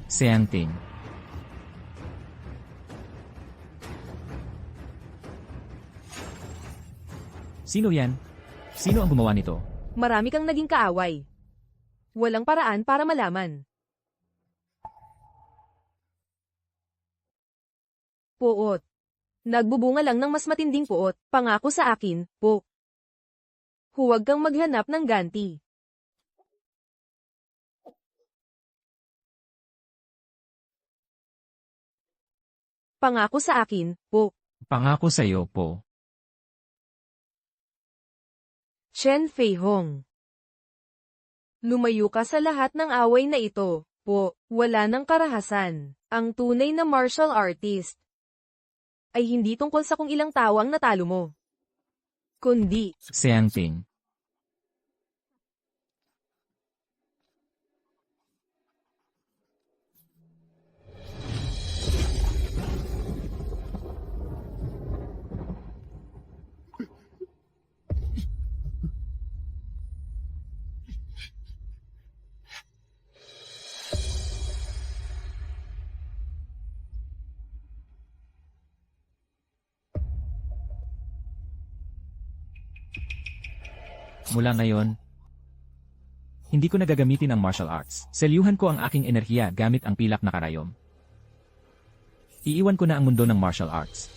Seang Ting. Sino yan? Sino ang gumawa nito? Marami kang naging kaaway. Walang paraan para malaman. Puot. Nagbubunga lang ng mas matinding puot. Pangako sa akin, po. Huwag kang maghanap ng ganti. Pangako sa akin, po. Pangako sa iyo po. Chen Feihong. Lumayo ka sa lahat ng away na ito, po. Wala ng karahasan. Ang tunay na martial artist ay hindi tungkol sa kung ilang tao ang natalo mo, kundi Seang Ting. Mula ngayon, hindi ko nagagamitin ang martial arts. Selyuhan ko ang aking enerhiya gamit ang pilak na karayom. Iiwan ko na ang mundo ng martial arts.